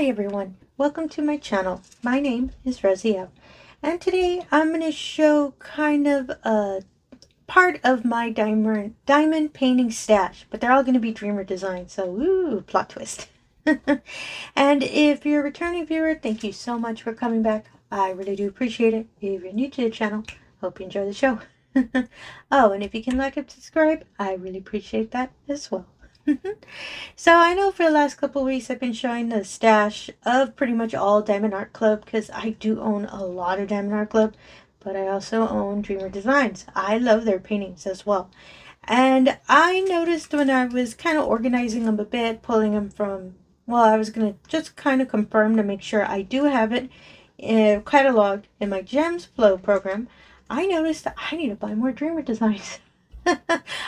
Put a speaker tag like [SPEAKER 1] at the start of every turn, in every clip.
[SPEAKER 1] Hi everyone, welcome to my channel. My name is Rosy O, and today I'm going to show kind of a part of my diamond painting stash, but they're all going to be dreamer designs, so ooh, plot twist. And if you're a returning viewer, thank you so much for coming back. I really do appreciate it. If you're new to the channel, hope you enjoy the show. Oh, and if you can like and subscribe, I really appreciate that as well. So I know for the last couple of weeks I've been showing the stash of pretty much all Diamond Art Club, because I do own a lot of Diamond Art Club, but I also own Dreamer Designs. I love their paintings as well. And I noticed when I was kind of organizing them a bit, pulling them from, well, I was going to just kind of confirm to make sure I do have it cataloged in my Gemsflow program. I noticed that I need to buy more Dreamer Designs.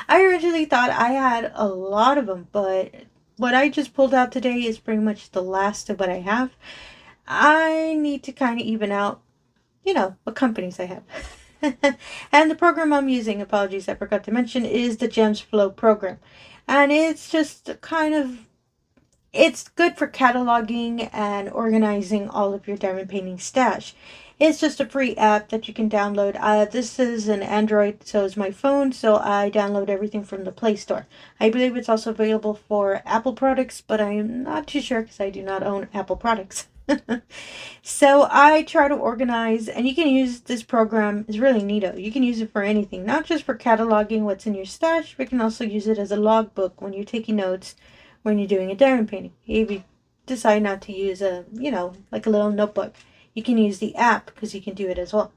[SPEAKER 1] I originally thought I had a lot of them, but what I just pulled out today is pretty much the last of what I have. I need to kind of even out, what companies I have. And the program I'm using, apologies, I forgot to mention, is the Gemsflow program. And it's just it's good for cataloging and organizing all of your diamond painting stash. It's just a free app that you can download. This is an Android, so is my phone, so I download everything from the Play Store. I believe it's also available for Apple products, but I'm not too sure because I do not own Apple products. So I try to organize, and you can use this program. It's really neato. You can use it for anything, not just for cataloging what's in your stash, but you can also use it as a logbook when you're taking notes when you're doing a diamond painting. If you decide not to use like a little notebook, you can use the app because you can do it as well.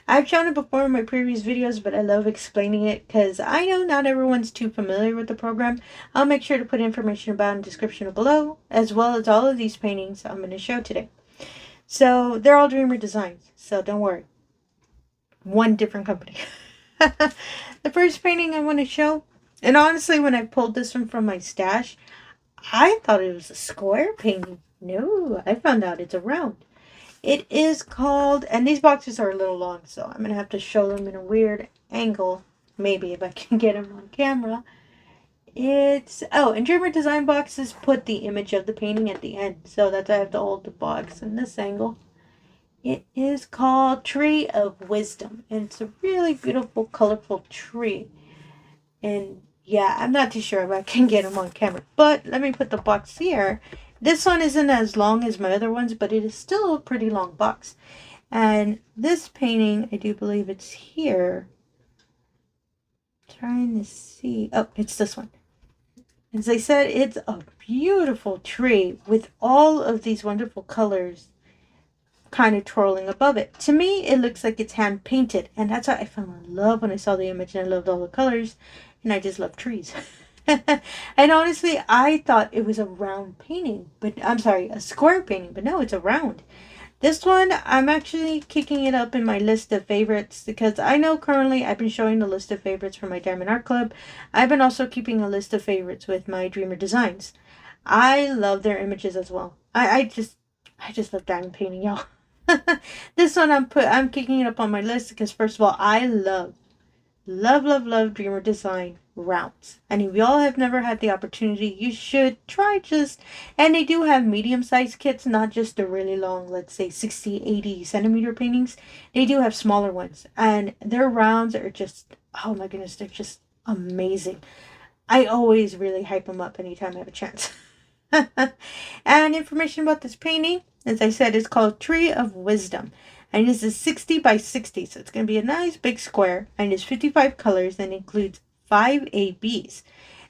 [SPEAKER 1] I've shown it before in my previous videos, but I love explaining it because I know not everyone's too familiar with the program. I'll make sure to put information about it in the description below, as well as all of these paintings I'm going to show today. So they're all Dreamer Designs, so don't worry. One different company. The first painting I want to show, and honestly when I pulled this one from my stash, I thought it was a square painting. No, I found out it's a round. It is called, and these boxes are a little long, so I'm going to have to show them in a weird angle, maybe if I can get them on camera. And Dreamer Design boxes put the image of the painting at the end, so that's why I have to hold the box in this angle. It is called Tree of Wisdom, and it's a really beautiful, colorful tree. And yeah, I'm not too sure if I can get them on camera, but let me put the box here. This one isn't as long as my other ones, but it is still a pretty long box. And this painting, I do believe it's here. Trying to see. Oh, it's this one. As I said, it's a beautiful tree with all of these wonderful colors kind of twirling above it. To me, it looks like it's hand painted. And that's why I fell in love when I saw the image, and I loved all the colors. And I just love trees. And honestly, I thought it was a round painting, but I'm sorry, a square painting, but no, it's a round. This one, I'm actually kicking it up in my list of favorites because I know currently I've been showing the list of favorites for my Diamond Art Club. I've been also keeping a list of favorites with my Dreamer Designs. I love their images as well. I just love diamond painting, y'all. This one I'm kicking it up on my list because first of all, I love Dreamer Design rounds. And if y'all have never had the opportunity, you should try and they do have medium-sized kits, not just the really long, let's say 60-80 centimeter paintings. They do have smaller ones, and their rounds are just, oh my goodness, they're just amazing. I always really hype them up anytime I have a chance. And information about this painting, as I said, is called Tree of Wisdom. And this is 60 by 60, so it's going to be a nice big square. And it's 55 colors and includes 5 ABs.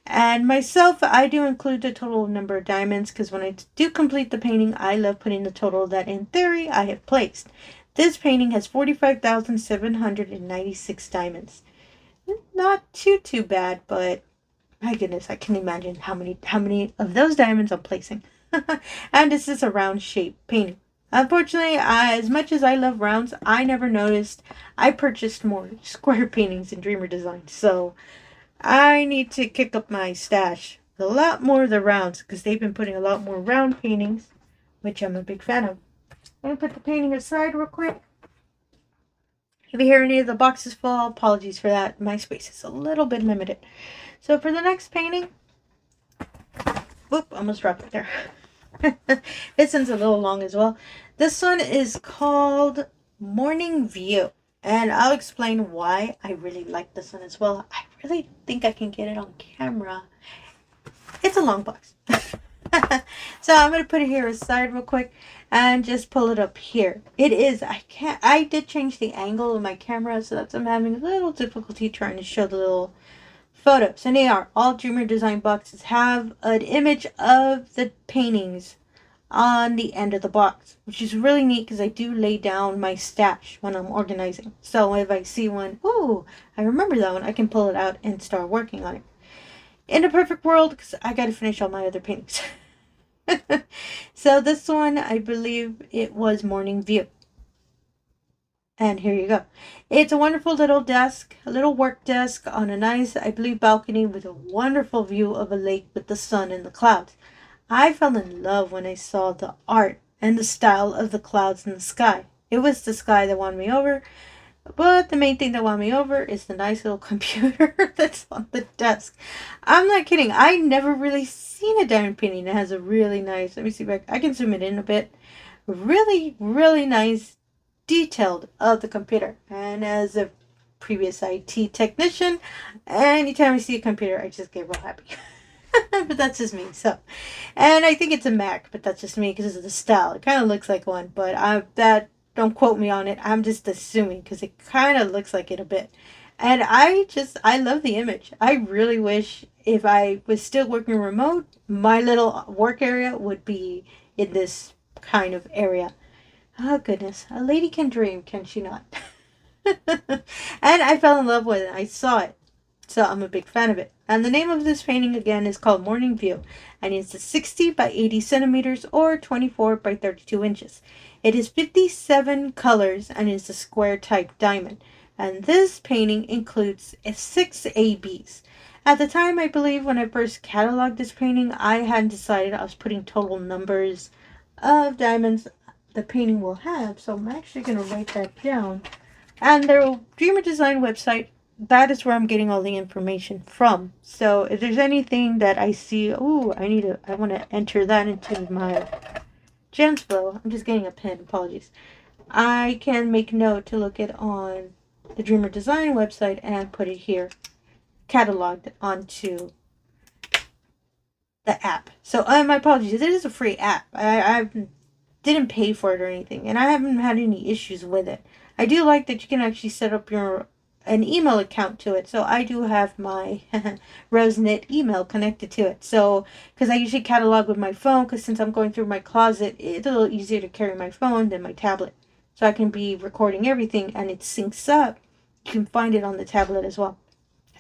[SPEAKER 1] And myself, I do include the total number of diamonds because when I do complete the painting, I love putting the total that in theory I have placed. This painting has 45,796 diamonds. Not too bad, but my goodness, I can imagine how many of those diamonds I'm placing. And this is a round shape painting. Unfortunately, as much as I love rounds, I never noticed I purchased more square paintings in Dreamer Designs. So I need to kick up my stash a lot more of the rounds because they've been putting a lot more round paintings, which I'm a big fan of. I'm going to put the painting aside real quick. If you hear any of the boxes fall, apologies for that. My space is a little bit limited. So for the next painting, whoop, almost dropped it there. This one's a little long as well. This one is called Morning View. And I'll explain why I really like this one as well. I really think I can get it on camera. It's a long box. So I'm going to put it here aside real quick and just pull it up here. It is, I did change the angle of my camera, so that's I'm having a little difficulty trying to show the little photos. And they are all Dreamer Design boxes have an image of the paintings on the end of the box, which is really neat because I do lay down my stash when I'm organizing. So if I see one, oh, I remember that one, I can pull it out and start working on it. In a perfect world, because I got to finish all my other paintings. So this one, I believe it was Morning View. And here you go. It's a wonderful little desk, a little work desk on a nice, I believe, balcony with a wonderful view of a lake with the sun and the clouds. I fell in love when I saw the art and the style of the clouds in the sky. It was the sky that won me over, but the main thing that won me over is the nice little computer that's on the desk. I'm not kidding. I never really seen a diamond painting that has a really nice, let me see if I can zoom it in a bit, really, really nice detailed of the computer. And as a previous IT technician, anytime I see a computer, I just get real happy. But that's just me. So, and I think it's a Mac, but that's just me because of the style. It kind of looks like one, but don't quote me on it. I'm just assuming because it kind of looks like it a bit. And I love the image. I really wish if I was still working remote, my little work area would be in this kind of area. Oh goodness, a lady can dream, can she not? And I fell in love with it. I saw it. So I'm a big fan of it. And the name of this painting again is called Morning View. And it's a 60 by 80 centimeters or 24 by 32 inches. It is 57 colors and is a square type diamond. And this painting includes 6 ABs. At the time, I believe when I first cataloged this painting, I hadn't decided I was putting total numbers of diamonds the painting will have. So I'm actually going to write that down. And their Dreamer Design website, that is where I'm getting all the information from. So if there's anything that I see, I want to enter that into my Gemsflow. I'm just getting a pen, apologies. I can make note to look at on the Dreamer Design website and put it here, cataloged onto the app. So my apologies, it is a free app. I didn't pay for it or anything, and I haven't had any issues with it. I do like that you can actually set up an email account to it. So I do have my RoseNet email connected to it. So, because I usually catalog with my phone, because since I'm going through my closet, it's a little easier to carry my phone than my tablet. So I can be recording everything and it syncs up. You can find it on the tablet as well.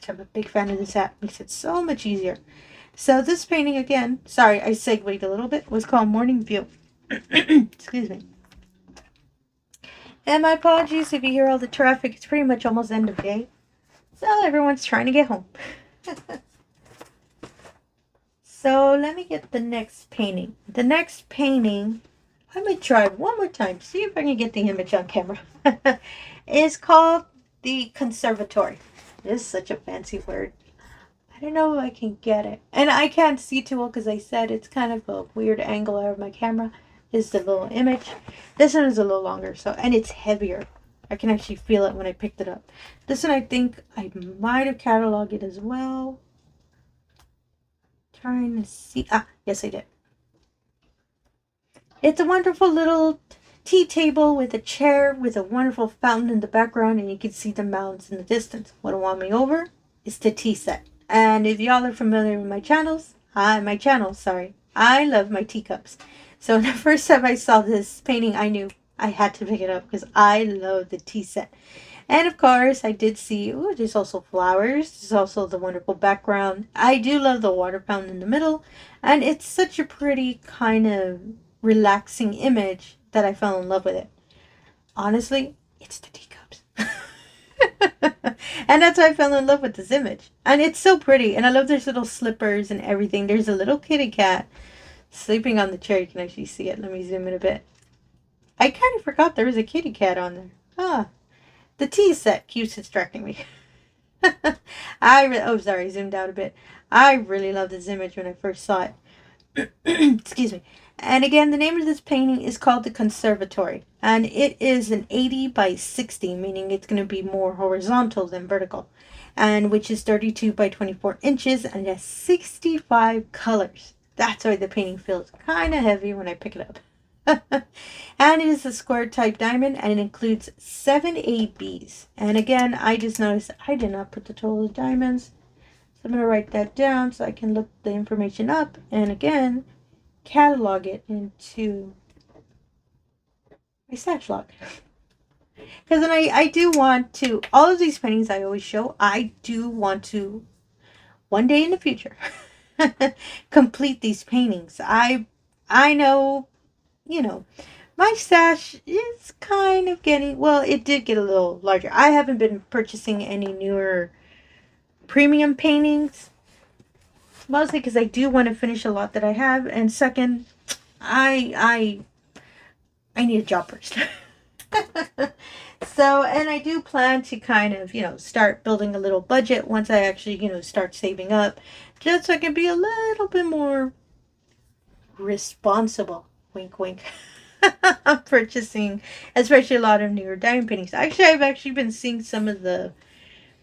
[SPEAKER 1] So I'm a big fan of this app. It makes it so much easier. So this painting again, sorry, I segued a little bit, was called Morning View. Excuse me. And my apologies if you hear all the traffic. It's pretty much almost end of day. So everyone's trying to get home. So let me get the next painting. The next painting, let me try one more time. See if I can get the image on camera. It's called the Conservatory. It is such a fancy word. I don't know if I can get it. And I can't see too well because I said it's kind of a weird angle out of my camera. Is the little image. This one is a little longer, and it's heavier. I can actually feel it when I picked it up. This one I think I might have cataloged it as well. Trying to see. Yes I did. It's a wonderful little tea table with a chair with a wonderful fountain in the background, and you can see the mountains in the distance. What won me over is the tea set. And if y'all are familiar with my channels, I love my teacups. So the first time I saw this painting, I knew I had to pick it up because I love the tea set. And of course, I did see, there's also flowers. There's also the wonderful background. I do love the water fountain in the middle. And it's such a pretty kind of relaxing image that I fell in love with it. Honestly, it's the teacups. And that's why I fell in love with this image. And it's so pretty. And I love there's little slippers and everything. There's a little kitty cat sleeping on the chair. You can actually see it. Let me zoom in a bit. I kind of forgot there was a kitty cat on there. The tea set keeps distracting me. Sorry, zoomed out a bit. I really love this image when I first saw it. Excuse me. And again, the name of this painting is called the Conservatory. And it is an 80 by 60, meaning it's going to be more horizontal than vertical. And which is 32 by 24 inches, and it has 65 colors. That's why the painting feels kind of heavy when I pick it up. And it is a square type diamond, and it includes 7 ABs. And again, I just noticed I did not put the total of diamonds. So I'm going to write that down so I can look the information up. And again, catalog it into my stash log. Because then I do want to, all of these paintings I always show, I do want to, one day in the future, complete these paintings. I know, you know, my stash is kind of getting, well, it did get a little larger. I haven't been purchasing any newer premium paintings. Mostly because I do want to finish a lot that I have. And second, I need a job first. So, and I do plan to kind of, start building a little budget once I actually, start saving up. Just so I can be a little bit more responsible. Wink, wink. I'm purchasing, especially a lot of newer diamond paintings. Actually, I've actually been seeing some of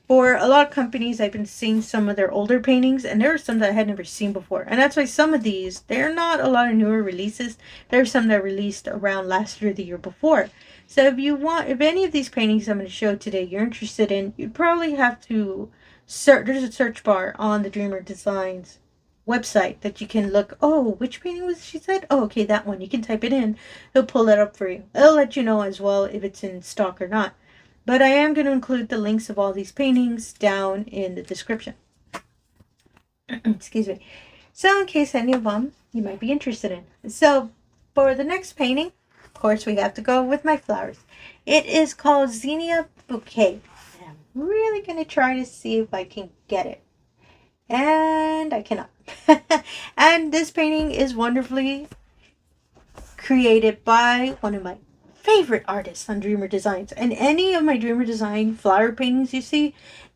[SPEAKER 1] for a lot of companies, I've been seeing some of their older paintings, and there are some that I had never seen before. And that's why some of these, they're not a lot of newer releases. There are some that released around last year, the year before. So if any of these paintings I'm going to show today you're interested in, you'd probably have to search. There's a search bar on the Dreamer Designs website that you can look. Oh, which painting was she said? Oh, okay, that one. You can type it in. It'll pull it up for you. It'll let you know as well if it's in stock or not. But I am going to include the links of all these paintings down in the description. Excuse me. So in case any of them you might be interested in. So for the next painting, of course, we have to go with my flowers. It is called Zinnia Bouquet. And I'm really going to try to see if I can get it. And I cannot. And this painting is wonderfully created by one of my favorite artists on Dreamer Designs. And any of my Dreamer Design flower paintings you see,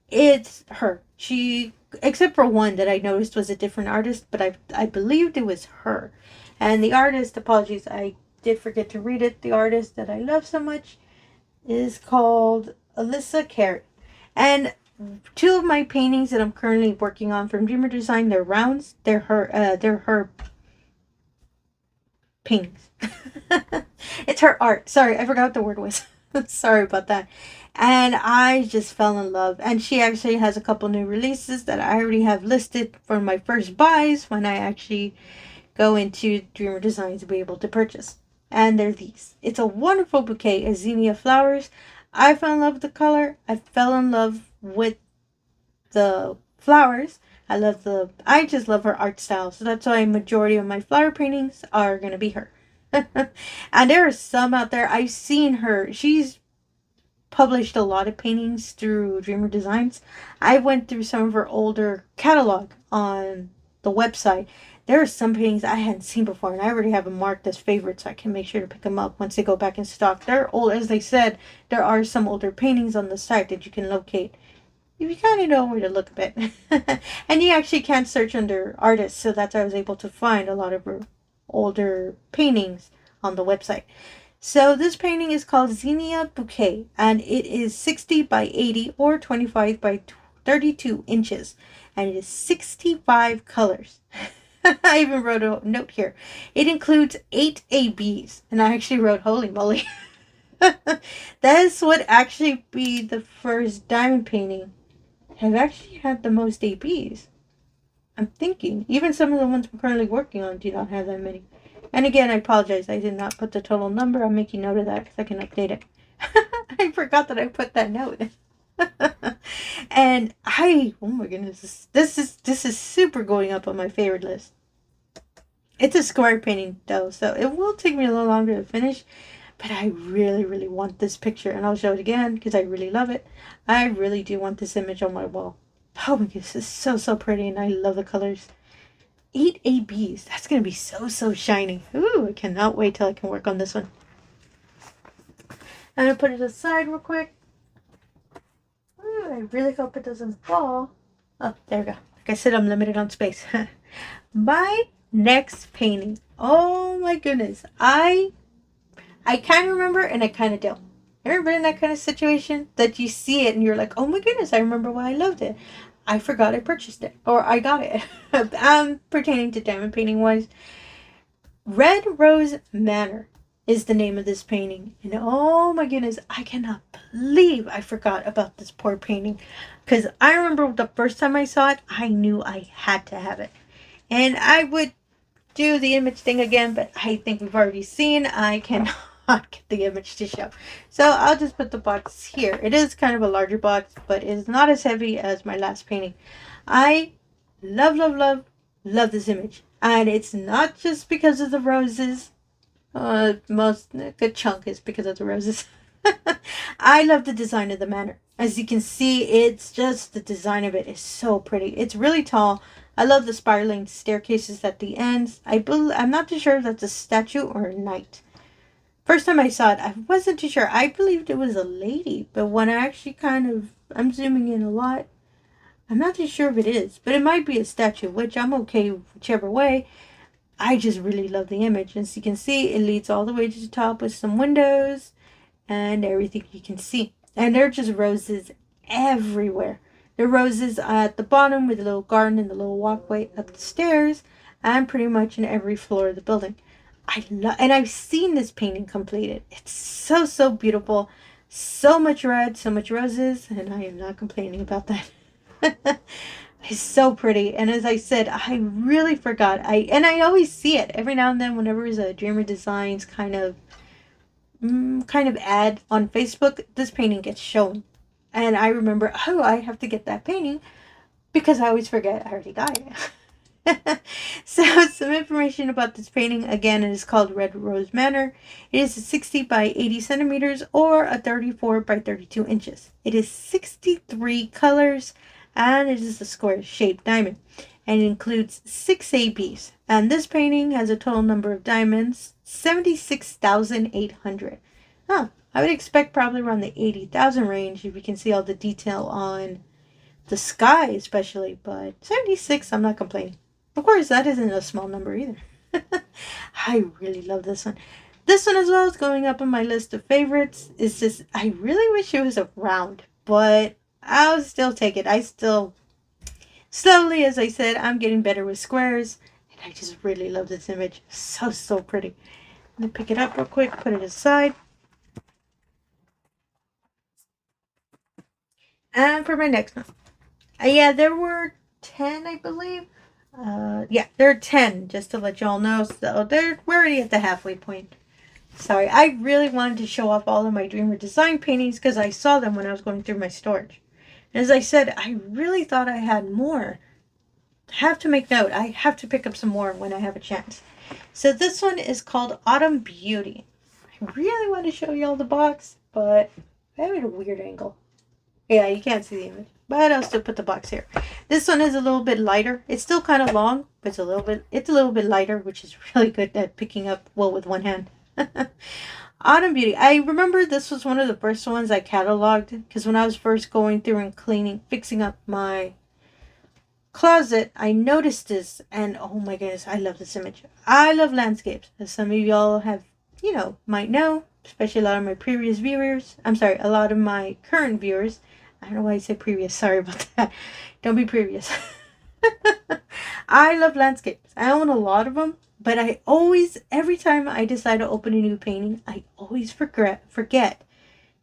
[SPEAKER 1] it's her. She, except for one that I noticed was a different artist, but I believed it was her. And the artist, apologies, I did forget to read it. The artist that I love so much is called Alyssa Carey. And two of my paintings that I'm currently working on from Dreamer Design, they're rounds. They're her paintings. It's her art. Sorry, I forgot what the word was. Sorry about that. And I just fell in love. And she actually has a couple new releases that I already have listed for my first buys when I actually go into Dreamer Designs to be able to purchase. And they're these. It's a wonderful bouquet of zinnia flowers. I fell in love with the color. I fell in love with the flowers. I just love her art style. So that's why a majority of my flower paintings are going to be her. And there are some out there. I've seen her. She's published a lot of paintings through Dreamer Designs. I went through some of her older catalog on the website. There are some paintings I hadn't seen before, and I already have them marked as favorites, so I can make sure to pick them up once they go back in stock. They're old, as they said. There are some older paintings on the site that you can locate if you kind of know where to look a bit. And you actually can't search under artists, so that's how I was able to find a lot of her older paintings on the website. So this painting is called Zinnia Bouquet, and it is 60 by 80 or 25 by 32 inches, and it is 65 colors. I even wrote a note here. It includes 8 ABs, and I actually wrote, holy moly. This would actually be the first diamond painting I've actually had the most ABs. I'm thinking. Even some of the ones I'm currently working on do not have that many. And again, I apologize. I did not put the total number. I'm making note of that because I can update it. I forgot that I put that note. And oh my goodness, this is super going up on my favorite list. It's a square painting though, so it will take me a little longer to finish. But I really, really want this picture, and I'll show it again because I really love it. I really do want this image on my wall. Oh my goodness, it's so, so pretty, and I love the colors. 8 ABs. That's going to be so, so shiny. Ooh, I cannot wait till I can work on this one. I'm going to put it aside real quick. Ooh, I really hope it doesn't fall. Oh, there we go. Like I said, I'm limited on space. My next painting Oh my goodness. I kind of remember and I kind of don't. Ever been in that kind of situation that you see it and you're like, oh my goodness, I remember why I loved it. I forgot I purchased it or I got it. Pertaining to diamond painting wise, Rose Manor is the name of this painting. And oh my goodness, I cannot believe I forgot about this poor painting. Because I remember the first time I saw it, I knew I had to have it. And I would do the image thing again, but I think we've already seen I cannot get the image to show. So I'll just put the box here. It is kind of a larger box, but it is not as heavy as my last painting. I love, love, love, love this image. And it's not just because of the roses. A good chunk is because of the roses. I love the design of the manor. As you can see, it's just the design of it is so pretty. It's really tall. I love the spiraling staircases at the ends. I'm not too sure if that's a statue or a knight. First time I saw it, I wasn't too sure. I believed it was a lady, but when I actually I'm zooming in a lot, I'm not too sure if it is, but it might be a statue, which I'm okay whichever way. I just really love the image. As you can see, it leads all the way to the top with some windows and everything you can see. And there are just roses everywhere. There are roses at the bottom with a little garden and the little walkway up the stairs, and pretty much in every floor of the building. And I've seen this painting completed. It's so, so beautiful. So much red, so much roses, and I am not complaining about that. It's so pretty. And as I said, I really forgot. I always see it every now and then whenever there's a Dreamer Designs kind of ad on Facebook. This painting gets shown. And I remember, oh, I have to get that painting because I always forget I already got it. So some information about this painting. Again, it is called Rose Manor. It is a 60 by 80 centimeters or a 34 by 32 inches. It is 63 colors and it is a square shaped diamond. And it includes 6 ABs. And this painting has a total number of diamonds, 76,800. Huh. I would expect probably around the 80,000 range if you can see all the detail on the sky especially. But 76, I'm not complaining. Of course, that isn't a small number either. I really love this one. This one as well is going up on my list of favorites. It's just, I really wish it was a round. But I'll still take it. Slowly, as I said, I'm getting better with squares. And I just really love this image. So, so pretty. I'm going to pick it up real quick, put it aside. And for my next one. Yeah, there were 10, I believe. Yeah, there are 10, just to let y'all know. So we're already at the halfway point. Sorry, I really wanted to show off all of my Dreamer Design paintings because I saw them when I was going through my storage. And as I said, I really thought I had more. I have to make note. I have to pick up some more when I have a chance. So this one is called Autumn Beauty. I really want to show y'all the box, but I have it at a weird angle. Yeah, you can't see the image, but I'll still put the box here. This one is a little bit lighter. It's still kind of long, but it's a little bit lighter, which is really good at picking up well with one hand. Autumn Beauty. I remember this was one of the first ones I cataloged because when I was first going through and fixing up my closet, I noticed this and oh my goodness, I love this image. I love landscapes, as some of y'all have, might know, especially a lot of my previous viewers. I'm sorry, a lot of my current viewers. I don't know why I say previous. Sorry about that. Don't be previous. I love landscapes. I own a lot of them, but every time I decide to open a new painting, I always forget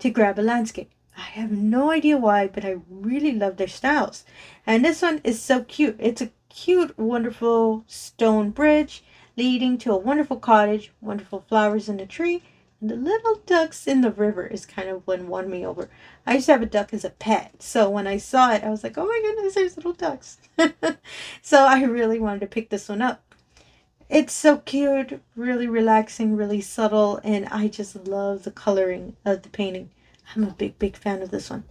[SPEAKER 1] to grab a landscape. I have no idea why, but I really love their styles. And this one is so cute. It's a cute, wonderful stone bridge leading to a wonderful cottage, wonderful flowers in the tree, and the little ducks in the river is kind of what won me over. I used to have a duck as a pet, so when I saw it, I was like, oh my goodness, there's little ducks. So I really wanted to pick this one up. It's so cute, really relaxing, really subtle, and I just love the coloring of the painting. I'm a big, big fan of this one.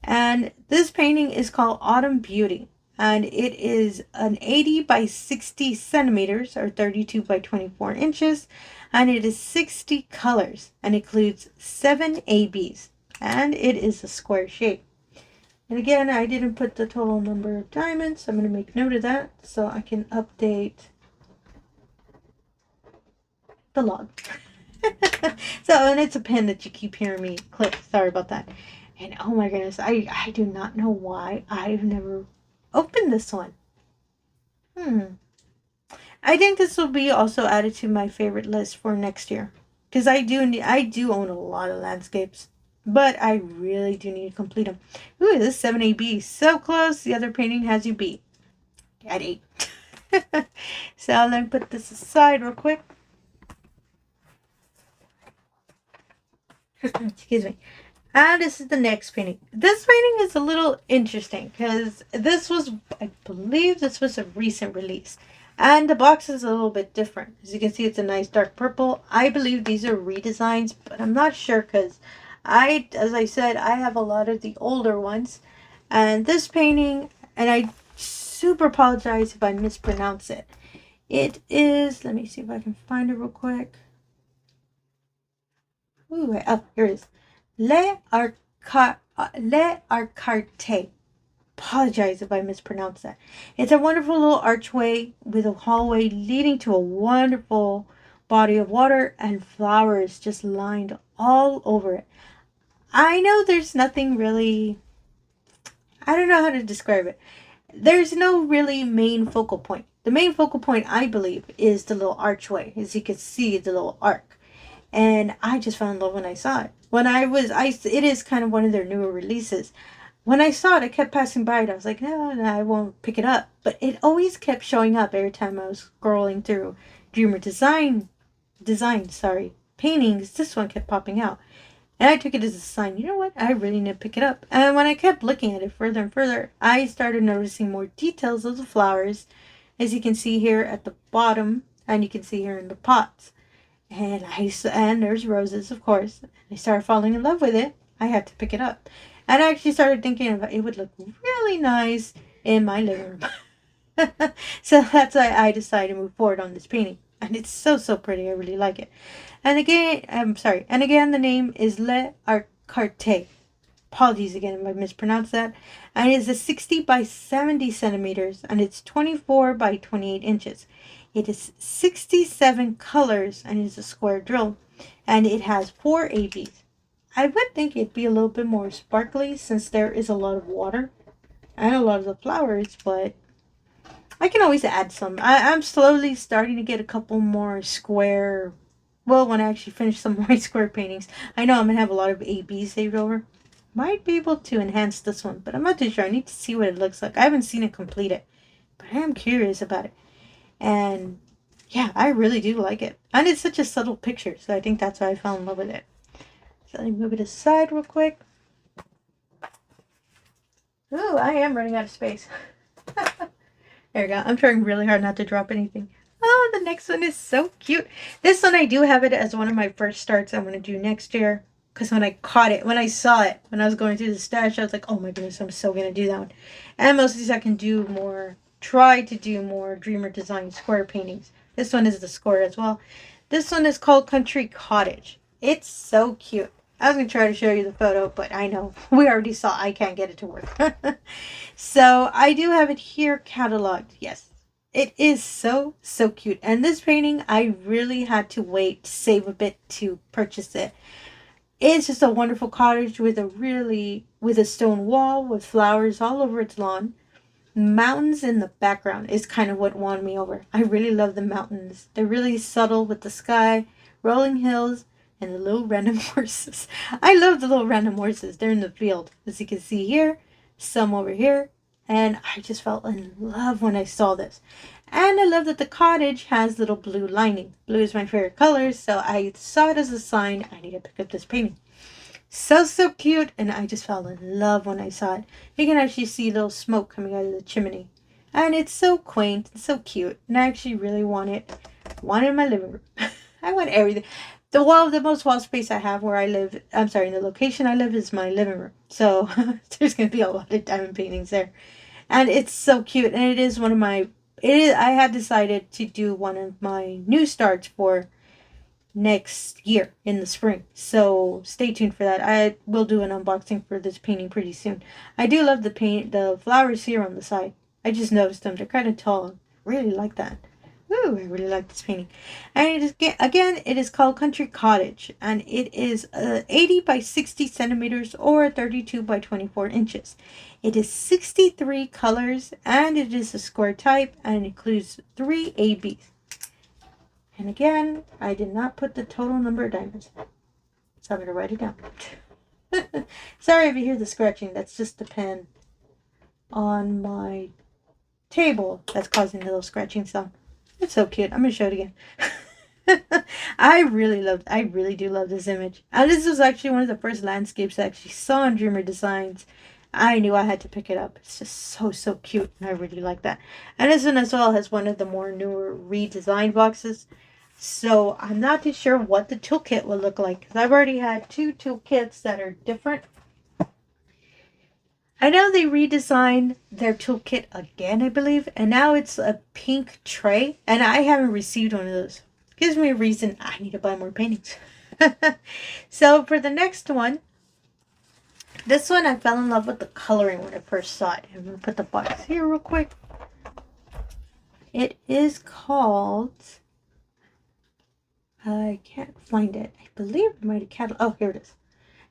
[SPEAKER 1] And this painting is called Autumn Beauty. And it is an 80 by 60 centimeters or 32 by 24 inches. And it is 60 colors and includes 7 ABs. And it is a square shape. And again, I didn't put the total number of diamonds. So I'm going to make note of that so I can update the log. So, and it's a pen that you keep hearing me click. Sorry about that. And oh my goodness, I do not know why I've never opened this one. I think this will be also added to my favorite list for next year. Because I do own a lot of landscapes. But I really do need to complete them. Ooh, this 7AB. So close. The other painting has you beat. At 8. So let me put this aside real quick. Excuse me. And this is the next painting. This painting is a little interesting because I believe this was a recent release. And the box is a little bit different. As you can see, it's a nice dark purple. I believe these are redesigns, but I'm not sure because as I said, I have a lot of the older ones. And this painting, and I super apologize if I mispronounce it. It is, let me see if I can find it real quick. Ooh, oh, here it is. Arcate. Apologize if I mispronounce that. It's a wonderful little archway with a hallway leading to a wonderful body of water and flowers just lined all over it. I know there's nothing really, I don't know how to describe it. There's no really main focal point. The main focal point, I believe, is the little archway. As you can see, the little arc. And I just fell in love when I saw it. It is kind of one of their newer releases. When I saw it, I kept passing by it. I was like, no, I won't pick it up. But it always kept showing up every time I was scrolling through Designs, paintings. This one kept popping out. And I took it as a sign, you know what, I really need to pick it up. And when I kept looking at it further and further, I started noticing more details of the flowers. As you can see here at the bottom, and you can see here in the pots. And there's roses, of course. I started falling in love with it. I had to pick it up. And I actually started thinking about it would look really nice in my living room. So that's why I decided to move forward on this painting. And it's so pretty. I really like it. And again, the name is Arcate. Apologies again if I mispronounced that. And it is a 60 by 70 centimeters. And it's 24 by 28 inches. It is 67 colors and it's a square drill. And it has 4 ABs. I would think it'd be a little bit more sparkly since there is a lot of water and a lot of the flowers, but I can always add some. I'm slowly starting to get a couple more square, well, when I actually finish some more square paintings. I know I'm going to have a lot of ABs saved over. Might be able to enhance this one, but I'm not too sure. I need to see what it looks like. I haven't seen it completed, but I am curious about it. And yeah, I really do like it. And it's such a subtle picture, so I think that's why I fell in love with it. So let me move it aside real quick. Ooh, I am running out of space. There we go. I'm trying really hard not to drop anything. Oh, the next one is so cute. This one, I do have it as one of my first starts I'm going to do next year. Because when I saw it, when I was going through the stash, I was like, oh my goodness, I'm so going to do that one. And most of these I can try to do more Dreamer Design square paintings. This one is the square as well. This one is called Country Cottage. It's so cute. I was going to try to show you the photo, but I know we already saw I can't get it to work. So I do have it here cataloged. Yes, it is so cute. And this painting, I really had to wait to save a bit to purchase it. It's just a wonderful cottage with a stone wall with flowers all over its lawn. Mountains in the background is kind of what won me over. I really love the mountains. They're really subtle with the sky, rolling hills, and the little random horses. I love the little random horses. They're in the field. As you can see here, some over here. And I just fell in love when I saw this. And I love that the cottage has little blue lining. Blue is my favorite color, so I saw it as a sign I need to pick up this painting. So cute, and I just fell in love when I saw it. You can actually see little smoke coming out of the chimney. And it's so quaint and so cute. And I actually really want it in my living room. I want everything. The most wall space I have where I live, in the location I live is my living room. So there's going to be a lot of diamond paintings there. And it's so cute. And it is I had decided to do one of my new starts for next year in the spring. So stay tuned for that. I will do an unboxing for this painting pretty soon. I do love the flowers here on the side. I just noticed them. They're kind of tall. Really like that. Ooh, I really like this painting. And it is, again, it is called Country Cottage. And it is 80 by 60 centimeters or 32 by 24 inches. It is 63 colors and it is a square type and it includes 3 ABs. And again, I did not put the total number of diamonds. So I'm going to write it down. Sorry if you hear the scratching. That's just the pen on my table that's causing the little scratching sound. It's so cute. I'm going to show it again. I really do love this image. And this was actually one of the first landscapes I actually saw on Dreamer Designs. I knew I had to pick it up. It's just so cute. And I really like that. And this one as well has one of the more newer redesigned boxes. So I'm not too sure what the toolkit will look like. Because I've already had 2 toolkits that are different. I know they redesigned their toolkit again, I believe. And now it's a pink tray. And I haven't received one of those. Gives me a reason I need to buy more paintings. So for the next one. This one I fell in love with the coloring when I first saw it. I'm going to put the box here real quick. It is called... I can't find it. I believe it might have cataloged. Oh, here it is.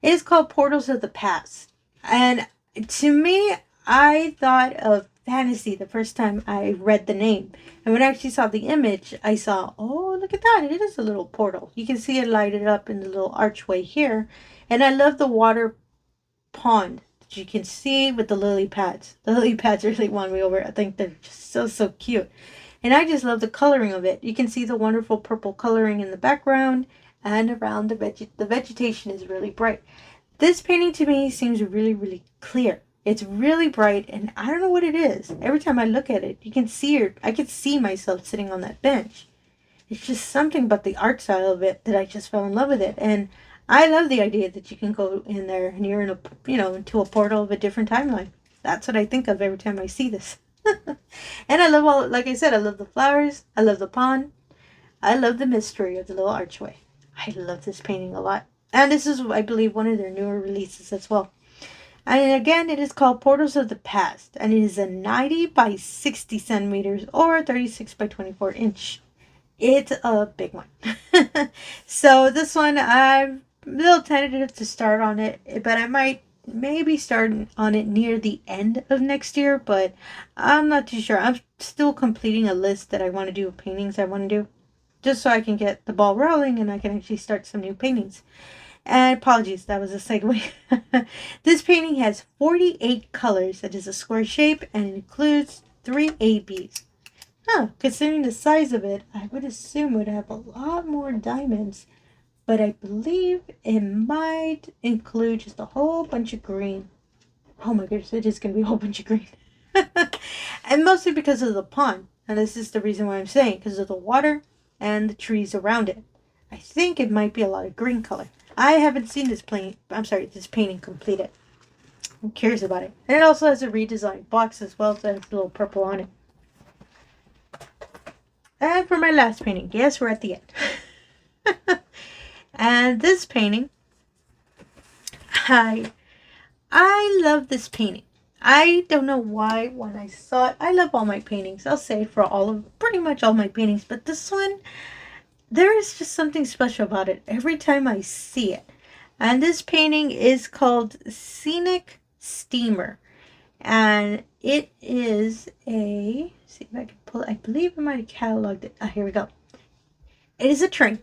[SPEAKER 1] It is called Portals of the Past. And to me, I thought of fantasy the first time I read the name. And when I actually saw the image, I saw, oh, look at that. It is a little portal. You can see it lighted up in the little archway here. And I love the water pond that you can see with the lily pads. The lily pads really won me over. I think they're just so cute. And I just love the coloring of it. You can see the wonderful purple coloring in the background and around the vegetation is really bright. This painting to me seems really clear. It's really bright and I don't know what it is. Every time I look at it, you can see it. I can see myself sitting on that bench. It's just something about the art style of it that I just fell in love with it. And I love the idea that you can go in there and you're in a, into a portal of a different timeline. That's what I think of every time I see this. And I love all, like I said, I love the flowers. I love the pond. I love the mystery of the little archway. I love this painting a lot. And this is, I believe, one of their newer releases as well. And again, it is called Portals of the Past. And it is a 90 by 60 centimeters or 36 by 24 inch. It's a big one. So this one, I'm a little tentative to start on it. But I might maybe start on it near the end of next year. But I'm not too sure. I'm still completing a list that I want to do of paintings I want to do. Just so I can get the ball rolling and I can actually start some new paintings. And apologies, that was a segue. This painting has 48 colors. It is a square shape and it includes 3 ABs. Considering the size of it, I would assume it would have a lot more diamonds. But I believe it might include just a whole bunch of green. Oh my goodness, it is going to be a whole bunch of green. And mostly because of the pond. And this is the reason why I'm saying, because of the water and the trees around it. I think it might be a lot of green color. I haven't seen this painting completed. I'm curious about it. And it also has a redesigned box as well, so it has a little purple on it. And for my last painting, yes, we're at the end. And this painting, I love this painting. I don't know why when I saw it. I love all my paintings. I'll say for pretty much all my paintings. But this one, there is just something special about it every time I see it. And this painting is called Scenic Steamer. And it is a, see if I can pull it. I believe I might have cataloged it. Here we go. It is a train.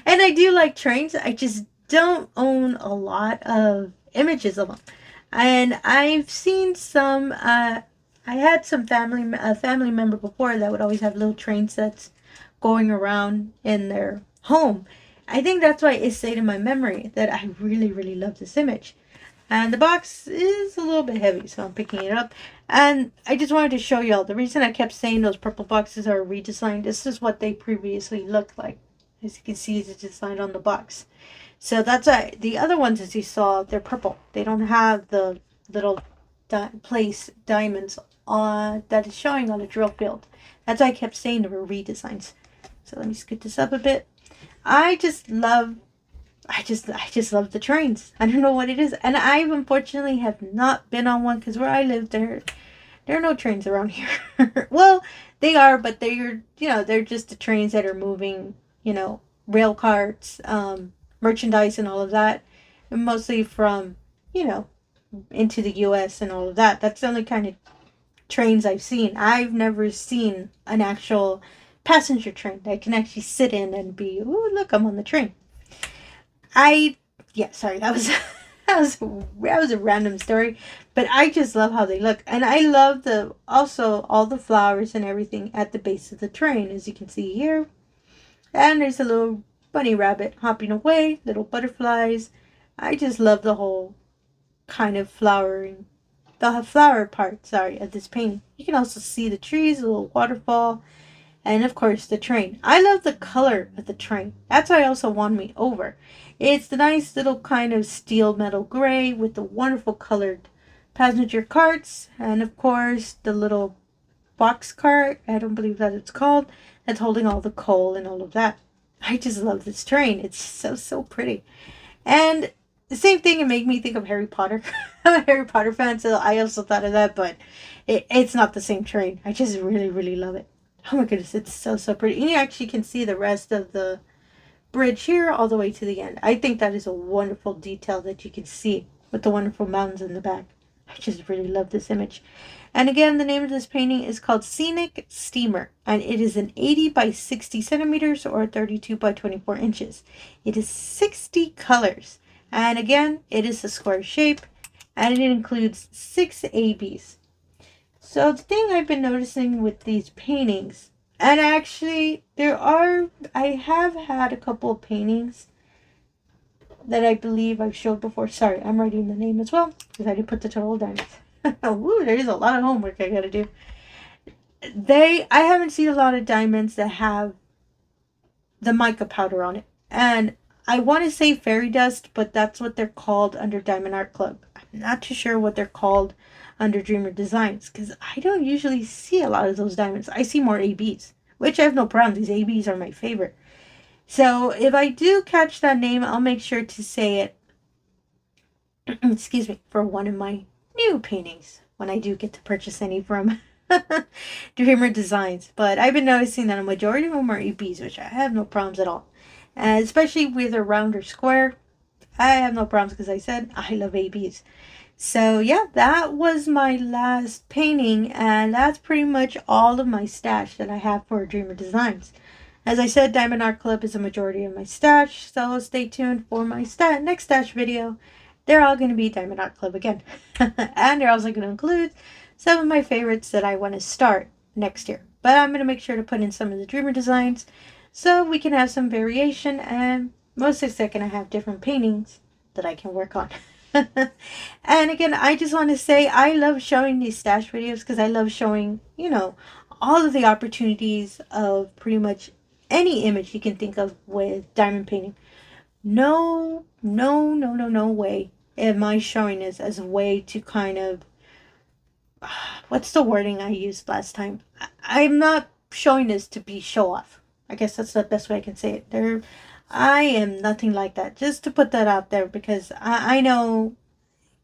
[SPEAKER 1] And I do like trains. I just don't own a lot of images of them. And I've seen some, I had some family member before that would always have little train sets going around in their home. I think that's why it stayed in my memory that I really love this image. And the box is a little bit heavy, so I'm picking it up. And I just wanted to show y'all, the reason I kept saying those purple boxes are redesigned, this is what they previously looked like. As you can see, it's designed on the box. So that's why the other ones, as you saw, they're purple. They don't have the little place diamonds that is showing on the drill field. That's why I kept saying they were redesigns. So let me scoot this up a bit. I just love the trains. I don't know what it is. And I unfortunately have not been on one because where I live there, There are no trains around here. Well, they are, but they're just the trains that are moving, rail carts, merchandise and all of that. And mostly from, you know, into the US and all of that. That's the only kind of trains I've seen. I've never seen an actual passenger train that I can actually sit in and be, oh, look, I'm on the train. Yeah, sorry, that was that was a random story, but I just love how they look, and I love also all the flowers and everything at the base of the train, as you can see here. And there's a little bunny rabbit hopping away, little butterflies. I just love the whole kind of the flower part, sorry, of this painting. You can also see the trees, a little waterfall, and of course the train. I love the color of the train. That's why I also won me over. It's the nice little kind of steel metal gray with the wonderful colored passenger carts, and of course the little box cart, I don't believe that it's called, that's holding all the coal and all of that. I just love this train. It's so pretty. And the same thing, it made me think of Harry Potter. I'm a Harry Potter fan, so I also thought of that, but it's not the same train. I just really love it. Oh my goodness, it's so pretty. And you actually can see the rest of the bridge here all the way to the end. I think that is a wonderful detail that you can see with the wonderful mountains in the back. I just really love this image. And again, the name of this painting is called Scenic Steamer, and it is an 80 by 60 centimeters or 32 by 24 inches. It is 60 colors, and again, it is a square shape, and it includes 6 ABs. So the thing I've been noticing with these paintings, and actually I have had a couple of paintings that I believe I've showed before. Sorry, I'm writing the name as well because I didn't put the total diamonds. Ooh, there's a lot of homework I gotta do. I haven't seen a lot of diamonds that have the mica powder on it. And I want to say fairy dust, but that's what they're called under Diamond Art Club. I'm not too sure what they're called under Dreamer Designs, because I don't usually see a lot of those diamonds. I see more ABs, which I have no problem. These ABs are my favorite. So if I do catch that name, I'll make sure to say it, excuse me, for one of my new paintings when I do get to purchase any from Dreamer Designs. But I've been noticing that a majority of them are ABs, which I have no problems at all. Especially with a round or square, I have no problems because I said I love ABs. So yeah, that was my last painting, and that's pretty much all of my stash that I have for Dreamer Designs. As I said, Diamond Art Club is a majority of my stash, so stay tuned for my next stash video. They're all going to be Diamond Art Club again. And they're also going to include some of my favorites that I want to start next year. But I'm going to make sure to put in some of the Dreamer Designs so we can have some variation, and most of the second I have different paintings that I can work on. And again, I just want to say I love showing these stash videos because I love showing, all of the opportunities of pretty much any image you can think of with diamond painting. No way am I showing this as a way to kind of, what's the wording I used last time? I'm not showing this to be show off. I guess that's the best way I can say it. I am nothing like that. Just to put that out there, because I know,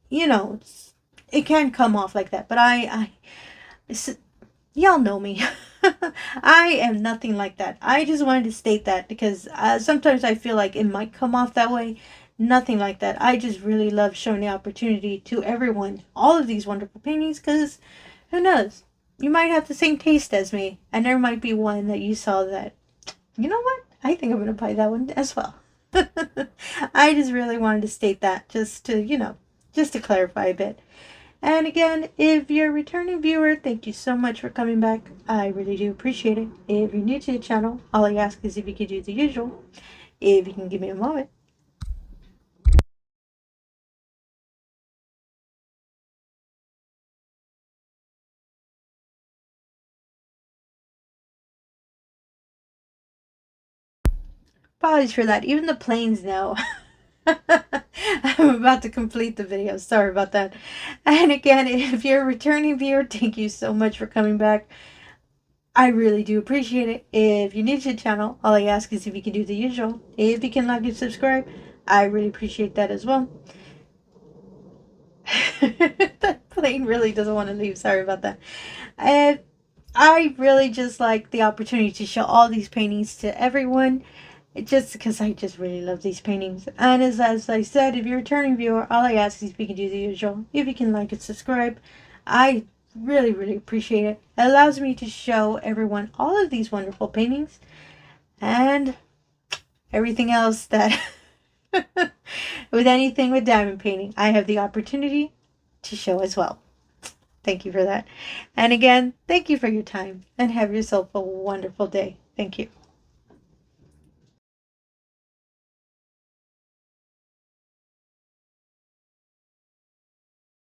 [SPEAKER 1] it can come off like that. But y'all know me. I am nothing like that. I just wanted to state that because sometimes I feel like it might come off that way. Nothing like that. I just really love showing the opportunity to everyone, all of these wonderful paintings, because who knows? You might have the same taste as me, and there might be one that you saw that, you know what? I think I'm going to buy that one as well. I just really wanted to state that just to clarify a bit. And again, if you're a returning viewer, thank you so much for coming back. I really do appreciate it. If you're new to the channel, all I ask is if you could do the usual. If you can give me a moment. Apologies for that. Even the planes know. I'm about to complete the video. Sorry about that. And again, if you're a returning viewer, thank you so much for coming back. I really do appreciate it. If you're new to the channel, all I ask is if you can do the usual. If you can like and subscribe, I really appreciate that as well. That plane really doesn't want to leave. Sorry about that. And I really just like the opportunity to show all these paintings to everyone, just because I just really love these paintings. And as I said, if you're a returning viewer, all I ask is if you can do the usual. If you can like and subscribe, I really, really appreciate it. It allows me to show everyone all of these wonderful paintings and everything else that with anything with diamond painting, I have the opportunity to show as well. Thank you for that. And again, thank you for your time and have yourself a wonderful day. Thank you.